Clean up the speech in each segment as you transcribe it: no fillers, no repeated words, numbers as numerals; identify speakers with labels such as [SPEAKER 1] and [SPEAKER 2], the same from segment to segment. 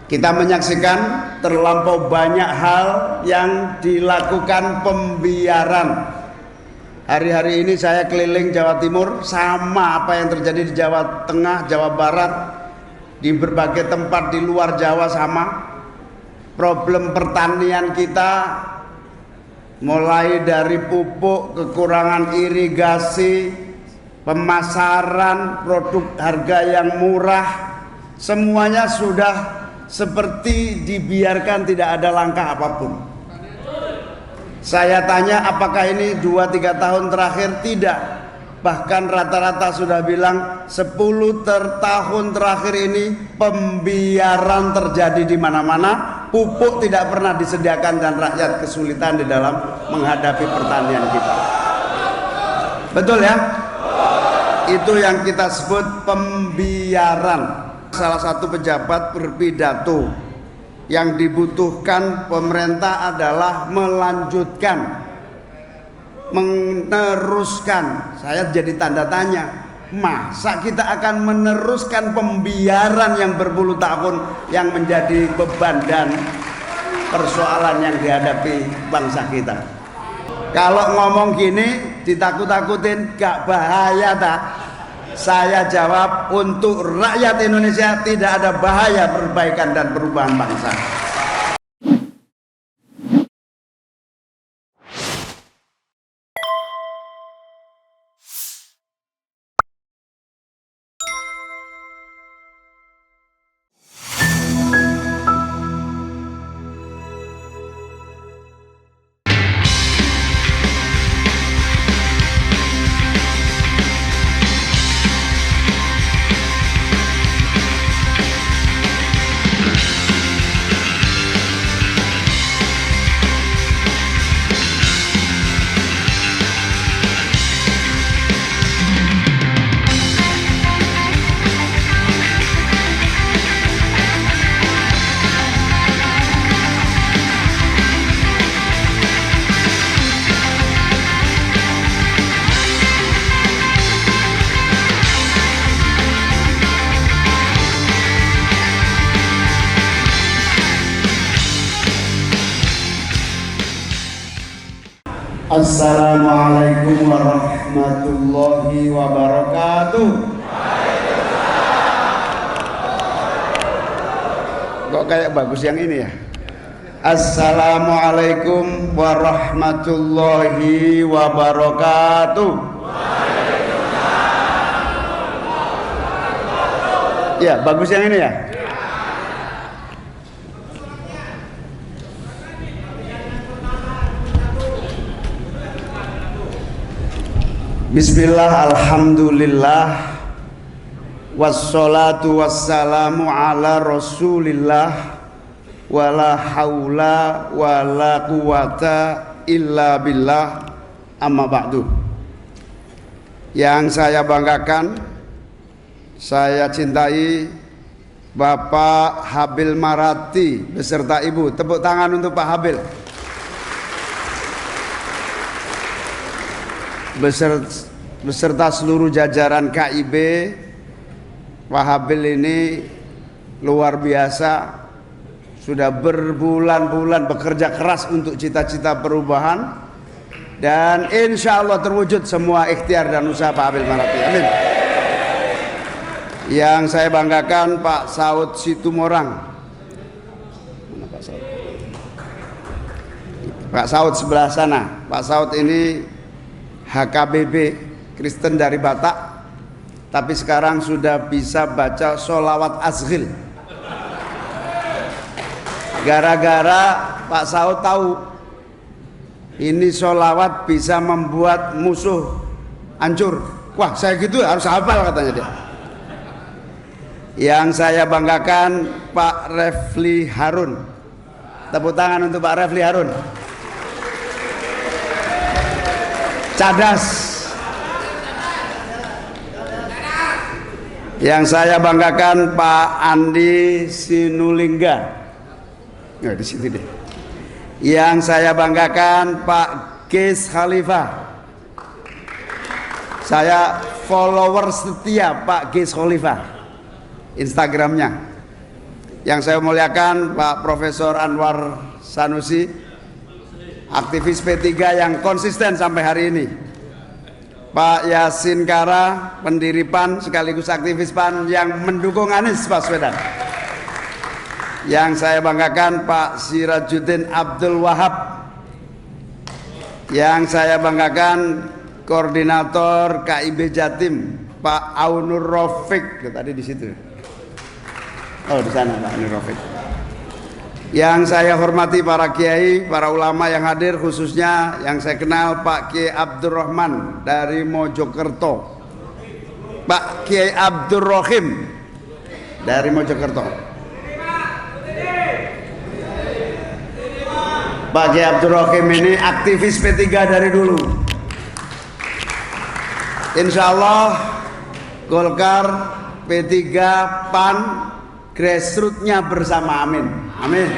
[SPEAKER 1] Kita menyaksikan terlampau banyak hal yang dilakukan pembiaran. Hari-hari ini saya keliling Jawa Timur, sama apa yang terjadi di Jawa Tengah, Jawa Barat, di berbagai tempat di luar Jawa sama. Problem pertanian kita mulai dari pupuk, kekurangan irigasi, pemasaran produk harga yang murah, semuanya sudah seperti dibiarkan, tidak ada langkah apapun. Saya tanya apakah ini 2-3 tahun terakhir? Tidak. Bahkan rata-rata sudah bilang 10 tahun terakhir ini pembiaran terjadi di mana-mana. Pupuk tidak pernah disediakan dan rakyat kesulitan di dalam menghadapi pertanian kita. Betul ya? Itu yang kita sebut pembiaran. Salah satu pejabat berpidato, yang dibutuhkan pemerintah adalah melanjutkan, meneruskan. Saya jadi tanda tanya, masa kita akan meneruskan pembiaran yang berpuluh tahun yang menjadi beban dan persoalan yang dihadapi bangsa kita? Kalau ngomong gini ditakut-takutin, gak bahaya tak? Saya jawab, untuk rakyat Indonesia tidak ada bahaya perbaikan dan perubahan bangsa. Assalamualaikum warahmatullahi wabarakatuh. Kok kayak bagus yang ini ya? Assalamualaikum warahmatullahi wabarakatuh. Ya, bagus yang ini ya? Bismillah, alhamdulillah, wassalatu wassalamu ala rasulillah, wala haula wala quwata illa billah, amma ba'du. Yang saya banggakan, saya cintai Bapak Habil Marati beserta Ibu. Tepuk tangan untuk Pak Habil. Beserta seluruh jajaran KIB. Pak Habil ini luar biasa, sudah berbulan-bulan bekerja keras untuk cita-cita perubahan, dan insya Allah terwujud semua ikhtiar dan usaha Pak Habil Marati. Amin. Yang saya banggakan Pak Saud Situmorang. Mana Pak Saud? Pak Saud sebelah sana. Pak Saud ini HKBP Kristen dari Batak, tapi sekarang sudah bisa baca sholawat asghil. Gara-gara Pak Saud tahu ini sholawat bisa membuat musuh hancur. Wah, saya gitu harus hafal katanya dia. Yang saya banggakan Pak Refli Harun. Tepuk tangan untuk Pak Refli Harun. Cadas. Yang saya banggakan Pak Andi Sinulingga. Nah, di sini deh. Yang saya banggakan Pak Ges Khalifah. Saya follower setia Pak Ges Khalifah, Instagramnya. Yang saya muliakan Pak Profesor Anwar Sanusi, aktivis P3 yang konsisten sampai hari ini. Pak Yasin Kara, pendiri PAN sekaligus aktivis PAN yang mendukung Anies Baswedan. Yang saya banggakan Pak Sirajuddin Abdul Wahab. Yang saya banggakan koordinator KIB Jatim Pak Aunur Rafiq, tadi di situ. Oh, di sana Pak Aunur Rafiq. Yang saya hormati para kiai, para ulama yang hadir, khususnya yang saya kenal Pak Kiai Abdurrahman dari Mojokerto, Pak Kiai Abdurrahim dari Mojokerto. Pak Kiai Abdurrahim ini aktivis P3 dari dulu. Insya Allah Golkar, P3, PAN, grassroots-nya bersama, amin. Amin.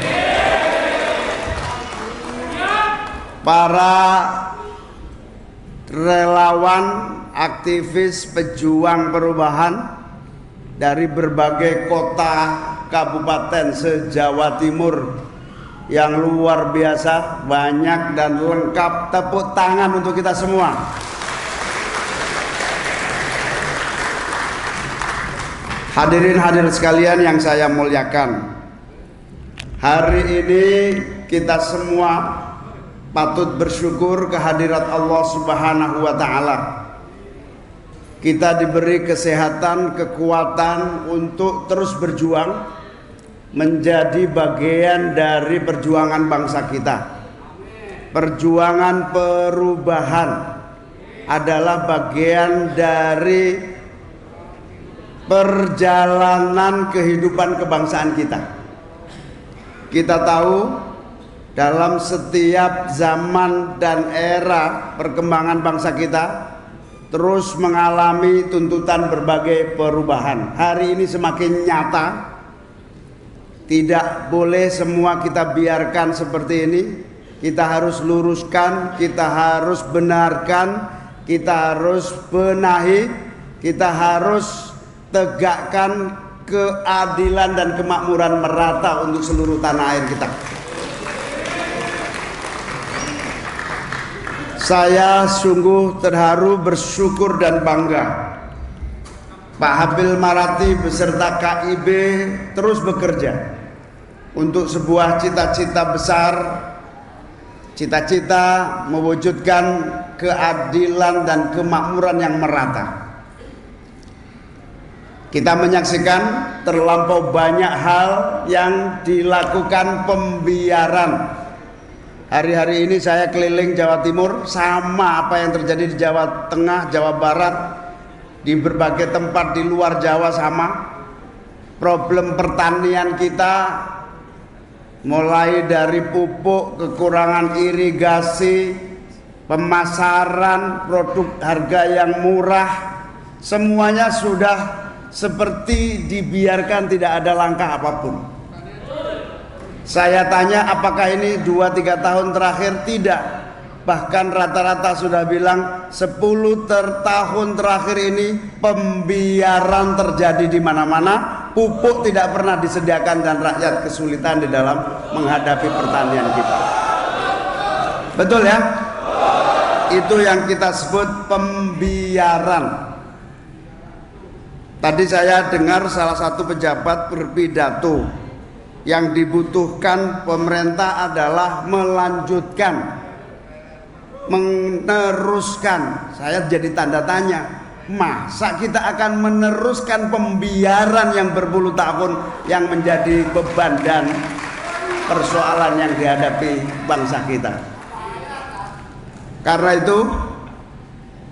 [SPEAKER 1] Para relawan, aktivis, pejuang perubahan dari berbagai kota, kabupaten se-Jawa Timur yang luar biasa, banyak dan lengkap, tepuk tangan untuk kita semua. Hadirin hadirin sekalian yang saya muliakan, hari ini kita semua patut bersyukur kehadirat Allah Subhanahu wa Ta'ala. Kita diberi kesehatan, kekuatan untuk terus berjuang menjadi bagian dari perjuangan bangsa kita. Perjuangan perubahan adalah bagian dari perjalanan kehidupan kebangsaan kita. Kita tahu dalam setiap zaman dan era perkembangan bangsa kita terus mengalami tuntutan berbagai perubahan. Hari ini semakin nyata. Tidak boleh semua kita biarkan seperti ini. Kita harus luruskan, kita harus benarkan, kita harus benahi, kita harus tegakkan keadilan dan kemakmuran merata untuk seluruh tanah air kita. Saya sungguh terharu, bersyukur dan bangga. Pak Habil Marati beserta KIB terus bekerja untuk sebuah cita-cita besar, cita-cita mewujudkan keadilan dan kemakmuran yang merata. Kita menyaksikan terlampau banyak hal yang dilakukan pembiaran. Hari-hari ini saya keliling Jawa Timur, sama apa yang terjadi di Jawa Tengah, Jawa Barat, di berbagai tempat di luar Jawa sama. Problem pertanian kita mulai dari pupuk, kekurangan irigasi, pemasaran produk harga yang murah, semuanya sudah seperti dibiarkan, tidak ada langkah apapun. Saya tanya apakah ini 2-3 tahun terakhir? Tidak. Bahkan rata-rata sudah bilang 10 tahun terakhir ini pembiaran terjadi di mana-mana. Pupuk tidak pernah disediakan dan rakyat kesulitan di dalam menghadapi pertanian kita. Betul ya? Itu yang kita sebut pembiaran. Tadi saya dengar salah satu pejabat berpidato, yang dibutuhkan pemerintah adalah melanjutkan, meneruskan. Saya jadi tanda tanya, masa kita akan meneruskan pembiaran yang berpuluh tahun yang menjadi beban dan persoalan yang dihadapi bangsa kita? Karena itu,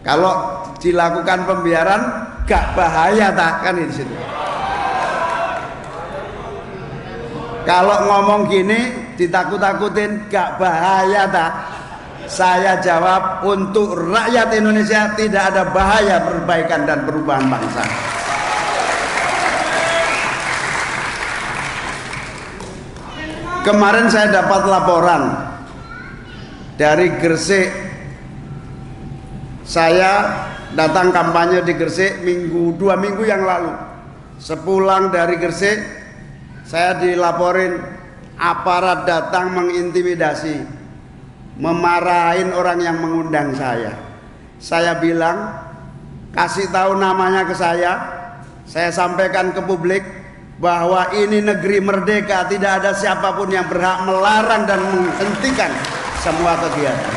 [SPEAKER 1] kalau dilakukan pembiaran gak bahaya tak, kan di situ. Kalau ngomong gini ditakut-takutin gak bahaya tak? Saya jawab, untuk rakyat Indonesia tidak ada bahaya perbaikan dan perubahan bangsa. Kemarin saya dapat laporan dari Gresik. Saya datang kampanye di Gresik 2 minggu yang lalu. Sepulang dari Gresik, saya dilaporin aparat datang mengintimidasi, memarahin orang yang mengundang saya. Saya bilang, kasih tahu namanya ke saya sampaikan ke publik bahwa ini negeri merdeka, tidak ada siapapun yang berhak melarang dan menghentikan semua kegiatan.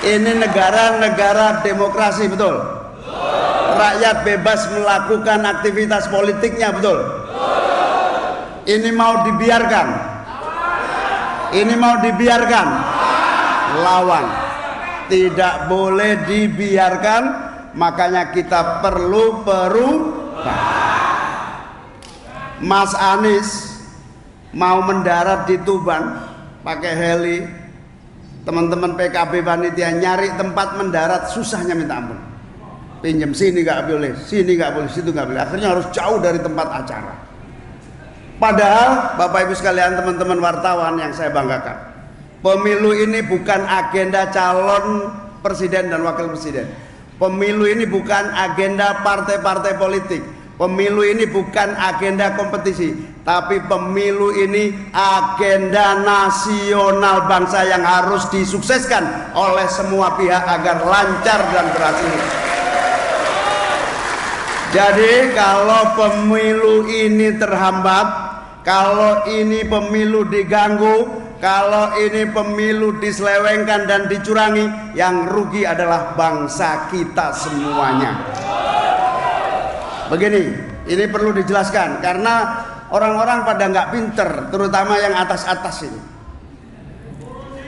[SPEAKER 1] Ini negara demokrasi, betul? Rakyat bebas melakukan aktivitas politiknya, betul? Ini mau dibiarkan? Ini mau dibiarkan? Lawan. Tidak boleh dibiarkan, makanya kita perlu perubahan. Mas Anies mau mendarat di Tuban pakai heli, teman-teman PKB panitia nyari tempat mendarat susahnya minta ampun. Pinjam sini gak boleh, sini gak boleh, situ gak boleh. Akhirnya harus jauh dari tempat acara. Padahal Bapak Ibu sekalian, teman-teman wartawan yang saya banggakan, pemilu ini bukan agenda calon presiden dan wakil presiden. Pemilu ini bukan agenda partai-partai politik. Pemilu ini bukan agenda kompetisi, tapi pemilu ini agenda nasional bangsa yang harus disukseskan oleh semua pihak agar lancar dan berhasil. Jadi kalau pemilu ini terhambat, kalau ini pemilu diganggu, kalau ini pemilu diselewengkan dan dicurangi, yang rugi adalah bangsa kita semuanya. Begini, ini perlu dijelaskan karena orang-orang pada nggak pinter, terutama yang atas-atas ini.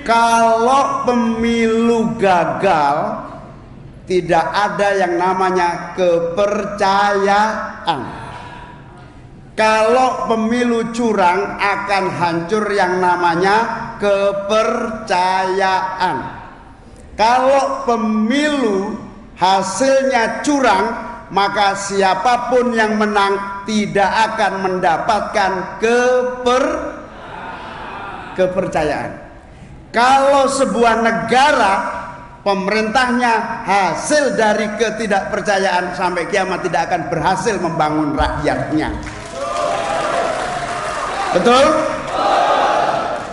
[SPEAKER 1] Kalau pemilu gagal, tidak ada yang namanya kepercayaan. Kalau pemilu curang, akan hancur yang namanya kepercayaan. Kalau pemilu hasilnya curang, maka siapapun yang menang tidak akan mendapatkan kepercayaan. Kalau sebuah negara pemerintahnya hasil dari ketidakpercayaan, sampai kiamat tidak akan berhasil membangun rakyatnya. Betul?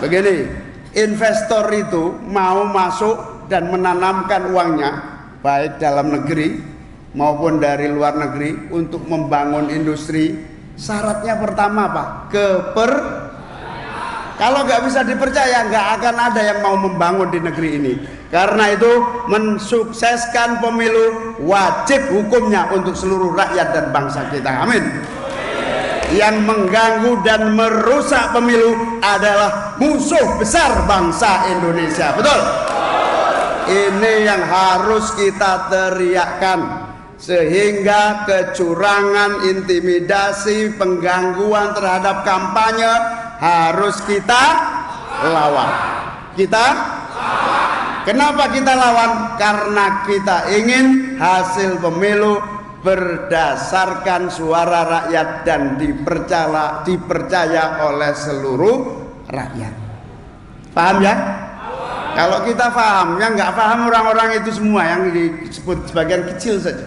[SPEAKER 1] Begini, investor itu mau masuk dan menanamkan uangnya baik dalam negeri maupun dari luar negeri untuk membangun industri. Syaratnya pertama apa? Kalau nggak bisa dipercaya, nggak akan ada yang mau membangun di negeri ini. Karena itu mensukseskan pemilu wajib hukumnya untuk seluruh rakyat dan bangsa kita. Amin. Yang mengganggu dan merusak pemilu adalah musuh besar bangsa Indonesia. Betul? Ini yang harus kita teriakkan, sehingga kecurangan, intimidasi, penggangguan terhadap kampanye harus kita lawan. Kenapa kita lawan? Karena kita ingin hasil pemilu berdasarkan suara rakyat dan dipercaya oleh seluruh rakyat. Paham ya? Kalau kita paham, yang nggak paham orang-orang itu semua yang disebut sebagian kecil saja.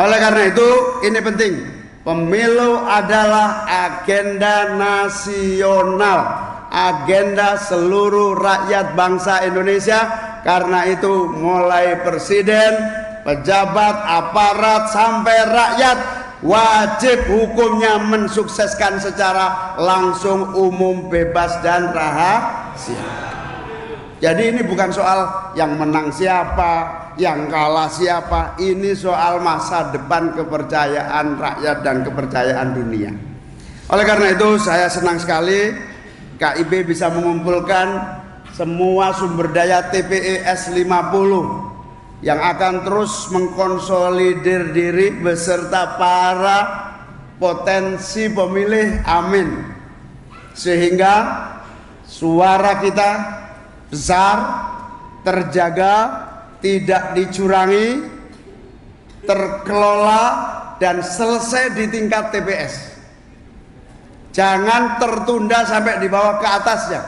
[SPEAKER 1] Oleh karena itu, ini penting. Pemilu adalah agenda nasional, agenda seluruh rakyat bangsa Indonesia. Karena itu mulai presiden, pejabat, aparat sampai rakyat wajib hukumnya mensukseskan secara langsung, umum, bebas dan rahasia. Jadi ini bukan soal yang menang siapa, yang kalah siapa. Ini soal masa depan kepercayaan rakyat dan kepercayaan dunia. Oleh karena itu saya senang sekali KIB bisa mengumpulkan semua sumber daya TPS 50 yang akan terus mengkonsolidir diri beserta para potensi pemilih. Amin. Sehingga suara kita besar, terjaga, tidak dicurangi, terkelola, dan selesai di tingkat TPS. Jangan tertunda sampai di bawah ke atasnya.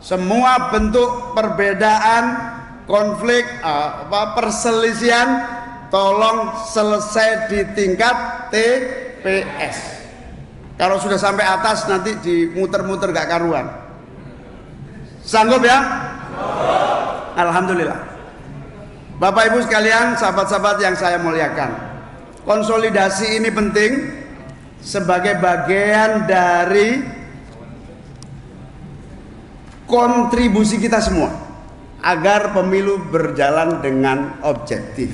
[SPEAKER 1] Semua bentuk perbedaan, konflik, perselisihan, tolong selesai di tingkat TPS. Kalau sudah sampai atas nanti dimuter-muter gak karuan. Sanggup ya? Alhamdulillah. Bapak Ibu sekalian, sahabat-sahabat yang saya muliakan, konsolidasi ini penting sebagai bagian dari kontribusi kita semua agar pemilu berjalan dengan objektif,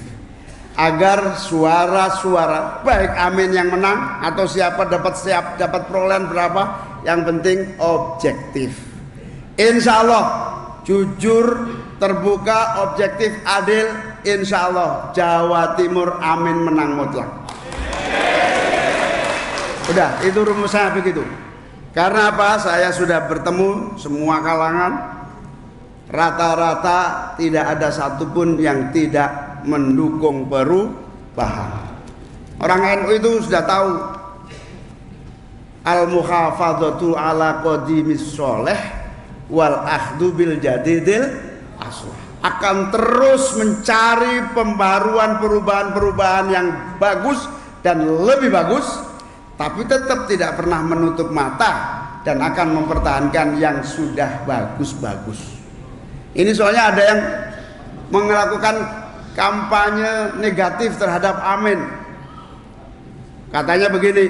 [SPEAKER 1] agar suara-suara baik Amin yang menang atau siapa dapat perolehan berapa, yang penting objektif. Insya Allah jujur, terbuka, objektif, adil. Insya Allah Jawa Timur Amin menang mutlak. Udah, itu rumusnya begitu. Karena apa? Saya sudah bertemu semua kalangan, rata-rata tidak ada satupun yang tidak mendukung perubahan. Orang NU itu sudah tahu al-muhafadzatu ala qadimis sholeh wal akhdu bil jadidil aslah, akan terus mencari pembaruan, perubahan-perubahan yang bagus dan lebih bagus, tapi tetap tidak pernah menutup mata dan akan mempertahankan yang sudah bagus-bagus. Ini soalnya ada yang melakukan kampanye negatif terhadap Amin. Katanya begini,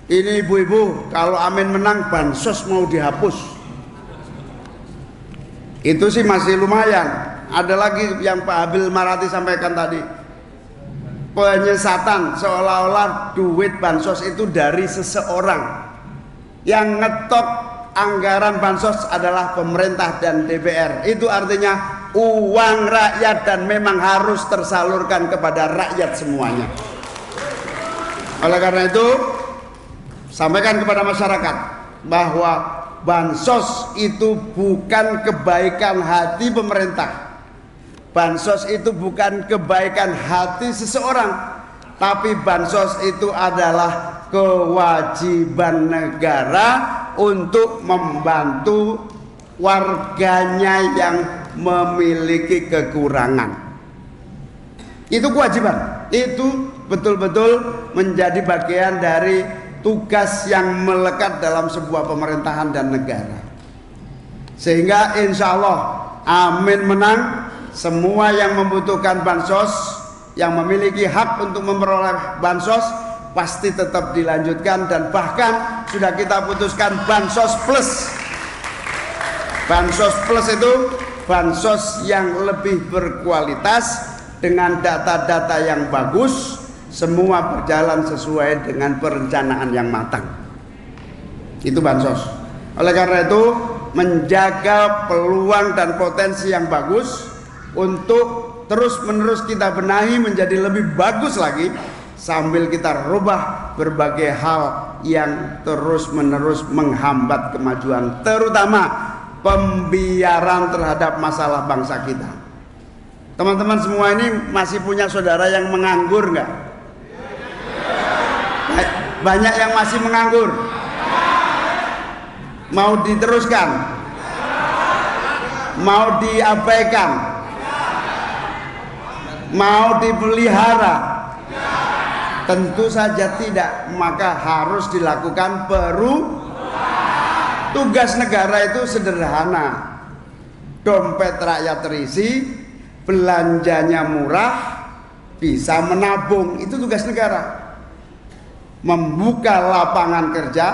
[SPEAKER 1] ini ibu-ibu, kalau Amin menang bansos mau dihapus. Itu sih masih lumayan. Ada lagi yang Pak Habil Marati sampaikan tadi, penyesatan seolah-olah duit bansos itu dari seseorang. Yang ngetok anggaran bansos adalah pemerintah dan DPR. Itu artinya uang rakyat dan memang harus tersalurkan kepada rakyat semuanya. Oleh karena itu, sampaikan kepada masyarakat bahwa bansos itu bukan kebaikan hati pemerintah. Bansos itu bukan kebaikan hati seseorang, tapi bansos itu adalah kewajiban negara untuk membantu warganya yang memiliki kekurangan. Itu kewajiban. Itu betul-betul menjadi bagian dari tugas yang melekat dalam sebuah pemerintahan dan negara. Sehingga insya Allah Amin menang. Semua yang membutuhkan bansos, yang memiliki hak untuk memperoleh bansos, pasti tetap dilanjutkan. Dan bahkan sudah kita putuskan bansos plus. Bansos plus itu bansos yang lebih berkualitas dengan data-data yang bagus. Semua berjalan sesuai dengan perencanaan yang matang. Itu bansos. Oleh karena itu, menjaga peluang dan potensi yang bagus untuk terus-menerus kita benahi menjadi lebih bagus lagi, sambil kita rubah berbagai hal yang terus-menerus menghambat kemajuan, terutama pembiaran terhadap masalah bangsa kita. Teman-teman semua ini masih punya saudara yang menganggur nggak? Banyak yang masih menganggur. Mau diteruskan? Mau diabaikan? Mau dipelihara? Tentu saja tidak. Maka harus dilakukan tugas negara itu sederhana. Dompet rakyat terisi, belanjanya murah, bisa menabung. Itu tugas negara. Membuka lapangan kerja,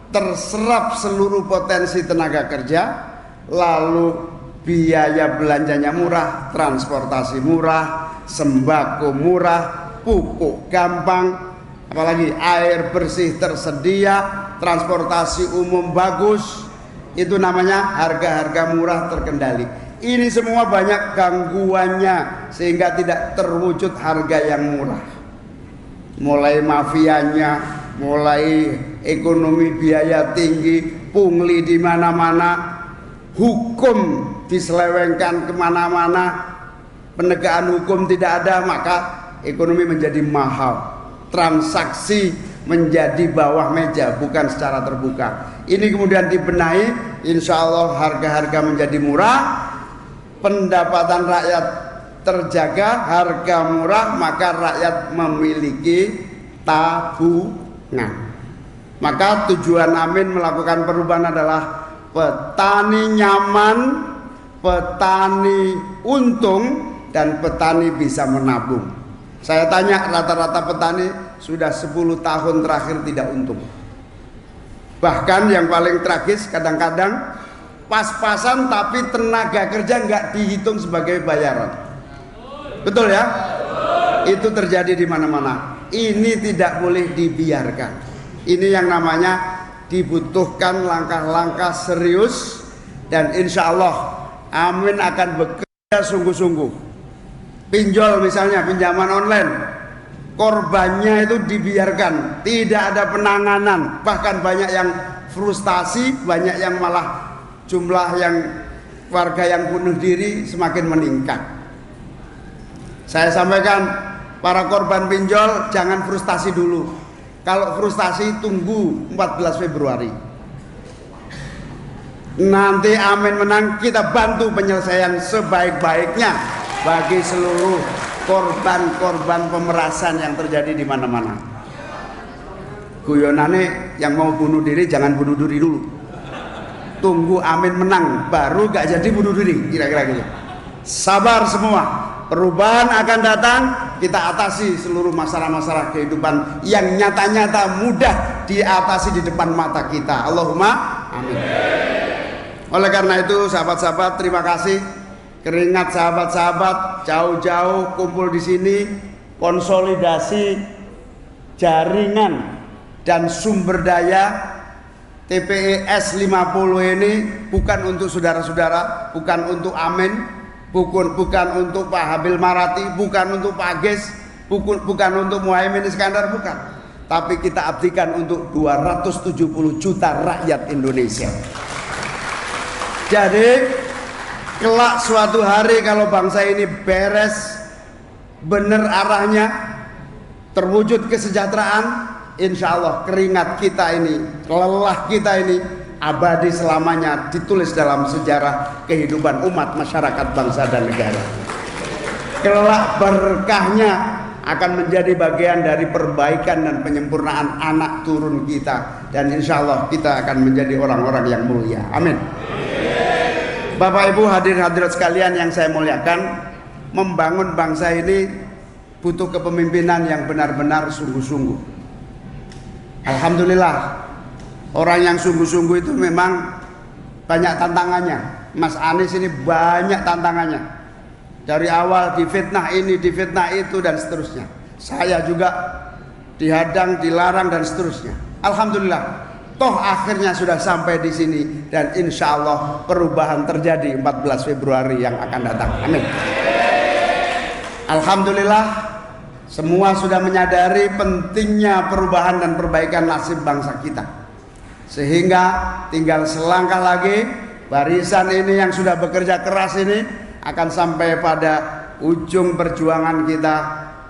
[SPEAKER 1] terserap seluruh potensi tenaga kerja, lalu biaya belanjanya murah, transportasi murah, sembako murah, pupuk gampang, apalagi air bersih tersedia, transportasi umum bagus. Itu namanya harga-harga murah terkendali. Ini semua banyak gangguannya sehingga tidak terwujud harga yang murah. Mulai mafianya, mulai ekonomi biaya tinggi, pungli di mana-mana, hukum diselewengkan kemana-mana, penegakan hukum tidak ada, maka ekonomi menjadi mahal, transaksi menjadi bawah meja, bukan secara terbuka. Ini kemudian dibenahi, insya Allah harga-harga menjadi murah, pendapatan rakyat terjaga, harga murah, maka rakyat memiliki tabungan. Maka tujuan Amin melakukan perubahan adalah petani nyaman, petani untung, dan petani bisa menabung. Saya tanya, rata-rata petani sudah 10 tahun terakhir tidak untung. Bahkan yang paling tragis kadang-kadang pas-pasan tapi tenaga kerja nggak dihitung sebagai bayaran. Betul ya? Itu terjadi di mana-mana. Ini tidak boleh dibiarkan. Ini yang namanya dibutuhkan langkah-langkah serius, dan insya Allah Amin akan bekerja sungguh-sungguh. Pinjol misalnya, pinjaman online, korbannya itu dibiarkan, tidak ada penanganan, bahkan banyak yang frustasi, banyak yang malah jumlah yang warga yang bunuh diri semakin meningkat. Saya sampaikan, para korban pinjol jangan frustasi dulu. Kalau frustasi tunggu 14 Februari. Nanti Amin menang, kita bantu penyelesaian sebaik-baiknya bagi seluruh korban-korban pemerasan yang terjadi di mana-mana. Guyonane yang mau bunuh diri jangan bunuh diri dulu. Tunggu Amin menang baru gak jadi bunuh diri, kira-kira gitu. Sabar semua. Perubahan akan datang, kita atasi seluruh masalah-masalah kehidupan yang nyata-nyata mudah diatasi di depan mata kita. Allahumma amin. Oleh karena itu sahabat-sahabat, terima kasih. Keringat sahabat-sahabat jauh-jauh kumpul di sini, konsolidasi jaringan dan sumber daya TPES 50 ini bukan untuk saudara-saudara, bukan untuk Amin, bukan untuk Pak Habil Marati, bukan untuk Pak Ges, bukan untuk Muhaimin Iskandar, bukan. Tapi kita abdikan untuk 270 juta rakyat Indonesia. Jadi kelak suatu hari kalau bangsa ini beres, bener arahnya, terwujud kesejahteraan, insya Allah keringat kita ini, lelah kita ini abadi selamanya, ditulis dalam sejarah kehidupan umat, masyarakat, bangsa dan negara. Kelak berkahnya akan menjadi bagian dari perbaikan dan penyempurnaan anak turun kita, dan insya Allah kita akan menjadi orang-orang yang mulia. Amin. Bapak Ibu hadirin-hadirat sekalian yang saya muliakan, membangun bangsa ini butuh kepemimpinan yang benar-benar sungguh-sungguh. Alhamdulillah, orang yang sungguh-sungguh itu memang banyak tantangannya. Mas Anies ini banyak tantangannya. Dari awal difitnah ini, difitnah itu, dan seterusnya. Saya juga dihadang, dilarang, dan seterusnya. Alhamdulillah, toh akhirnya sudah sampai di sini, dan insya Allah perubahan terjadi 14 Februari yang akan datang. Amin. Alhamdulillah, semua sudah menyadari pentingnya perubahan dan perbaikan nasib bangsa kita. Sehingga tinggal selangkah lagi, barisan ini yang sudah bekerja keras ini akan sampai pada ujung perjuangan kita,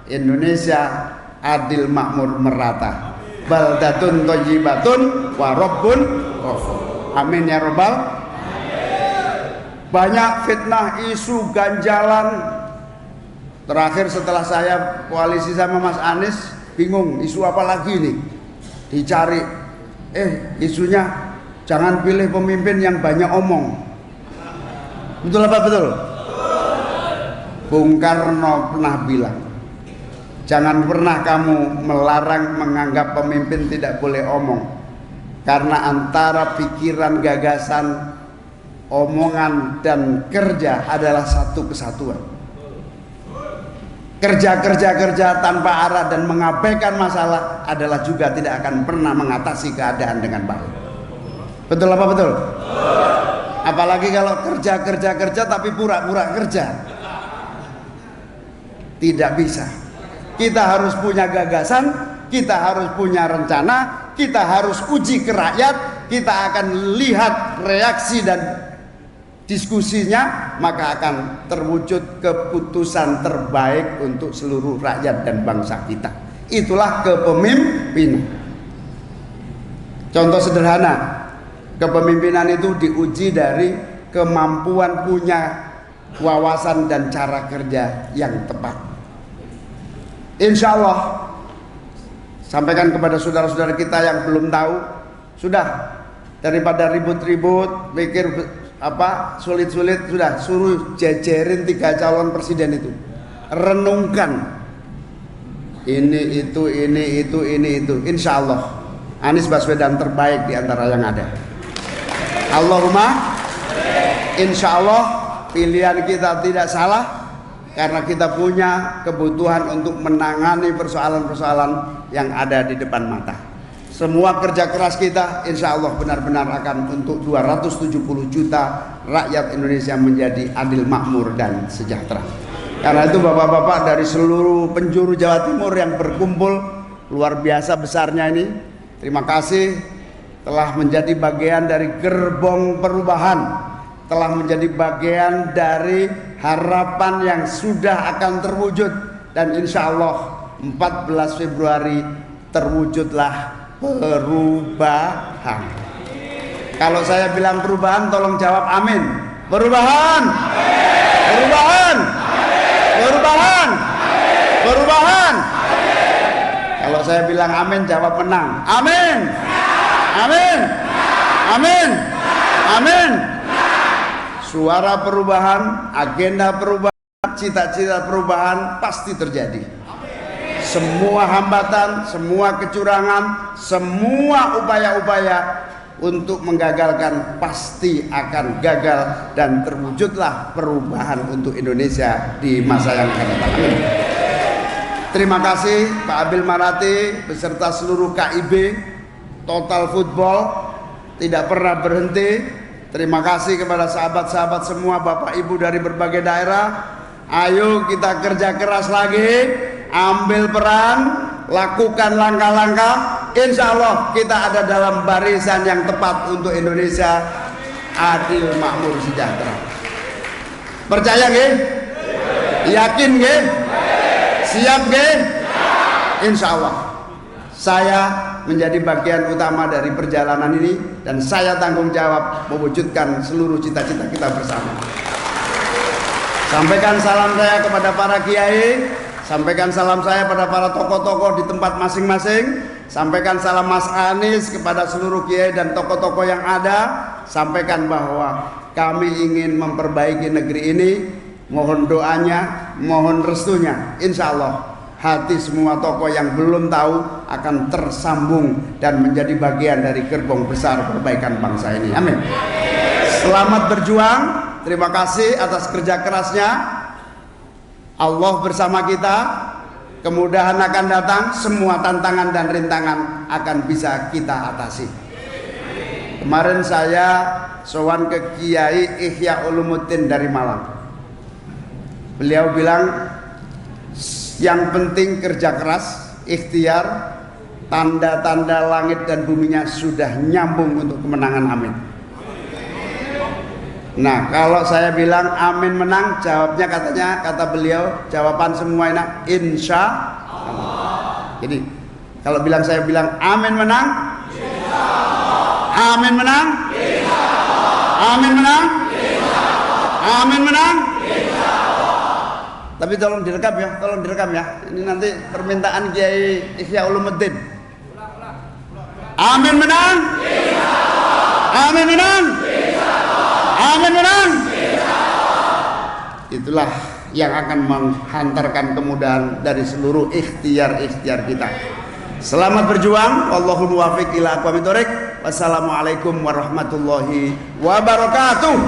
[SPEAKER 1] Indonesia adil, makmur, merata. Baldatun thayyibatun wa rabbun ghafur. Amin ya rabbal. Banyak fitnah, isu, ganjalan. Terakhir setelah saya koalisi sama Mas Anies, bingung isu apa lagi nih dicari. Isunya jangan pilih pemimpin yang banyak omong. Betul apa betul? Bung Karno pernah bilang, jangan pernah kamu melarang menganggap pemimpin tidak boleh omong, karena antara pikiran, gagasan, omongan, dan kerja adalah satu kesatuan. Kerja tanpa arah dan mengabaikan masalah adalah juga tidak akan pernah mengatasi keadaan dengan baik. Betul apa betul? Apalagi kalau kerja tapi pura-pura kerja. Tidak bisa. Kita harus punya gagasan, kita harus punya rencana, kita harus uji ke rakyat, kita akan lihat reaksi dan diskusinya, maka akan terwujud keputusan terbaik untuk seluruh rakyat dan bangsa kita. Itulah kepemimpinan. Contoh sederhana, kepemimpinan itu diuji dari kemampuan punya wawasan dan cara kerja yang tepat. Insya Allah Sampaikan kepada saudara-saudara kita yang belum tahu, sudah, daripada ribut-ribut mikir apa sulit-sulit, sudah suruh jejerin 3 calon presiden itu, renungkan ini itu, insya Allah Anies Baswedan terbaik di antara yang ada. Allahumma insya Allah pilihan kita tidak salah, karena kita punya kebutuhan untuk menangani persoalan-persoalan yang ada di depan mata. Semua kerja keras kita insya Allah benar-benar akan untuk 270 juta rakyat Indonesia menjadi adil, makmur, dan sejahtera. Karena itu bapak-bapak dari seluruh penjuru Jawa Timur yang berkumpul, luar biasa besarnya ini, terima kasih telah menjadi bagian dari gerbong perubahan, telah menjadi bagian dari harapan yang sudah akan terwujud, dan insya Allah 14 Februari terwujudlah perubahan. Kalau saya bilang perubahan, tolong jawab amin. Perubahan, perubahan, perubahan, perubahan. Kalau saya bilang amin, jawab menang. Amin, amin, amin, amin. Suara perubahan, agenda perubahan, cita-cita perubahan pasti terjadi. Semua hambatan, semua kecurangan, semua upaya-upaya untuk menggagalkan pasti akan gagal, dan terwujudlah perubahan untuk Indonesia di masa yang akan datang. Terima kasih Pak Abil Marati beserta seluruh KIB Total Football, tidak pernah berhenti. Terima kasih kepada sahabat-sahabat semua, Bapak Ibu dari berbagai daerah. Ayo kita kerja keras lagi, ambil peran, lakukan langkah-langkah. Insya Allah kita ada dalam barisan yang tepat untuk Indonesia adil, makmur, sejahtera. Percaya nggih? Yakin nggih? Siap nggih? Insya Allah saya menjadi bagian utama dari perjalanan ini, dan saya tanggung jawab mewujudkan seluruh cita-cita kita bersama. Sampaikan salam saya kepada para kiai, sampaikan salam saya pada para tokoh-tokoh di tempat masing-masing, sampaikan salam Mas Anies kepada seluruh kiai dan tokoh-tokoh yang ada. Sampaikan bahwa kami ingin memperbaiki negeri ini, mohon doanya, mohon restunya. Insya Allah hati semua tokoh yang belum tahu akan tersambung dan menjadi bagian dari gerbong besar perbaikan bangsa ini. Amin. Selamat berjuang. Terima kasih atas kerja kerasnya. Allah bersama kita. Kemudahan akan datang. Semua tantangan dan rintangan akan bisa kita atasi. Kemarin saya sowan ke Kiai Ihya Ulumuddin dari Malang. Beliau bilang, yang penting kerja keras, ikhtiar, tanda-tanda langit dan buminya sudah nyambung untuk kemenangan. Amin. Nah, kalau saya bilang amin menang, jawabnya kata beliau, jawaban semua enak, insya Allah. Jadi kalau saya bilang amin menang, insya Allah. Amin menang, insya Allah. Amin menang, insya Allah. Amin menang. Tapi tolong direkam ya, ini nanti permintaan Kiai Ihya Ulumuddin. Amin menang, amin menang, amin menang. Itulah yang akan menghantarkan kemudahan dari seluruh ikhtiar-ikhtiar kita. Selamat berjuang. Wallahul muwaffiq ila aqwamit thoriq. Wassalamualaikum warahmatullahi wabarakatuh.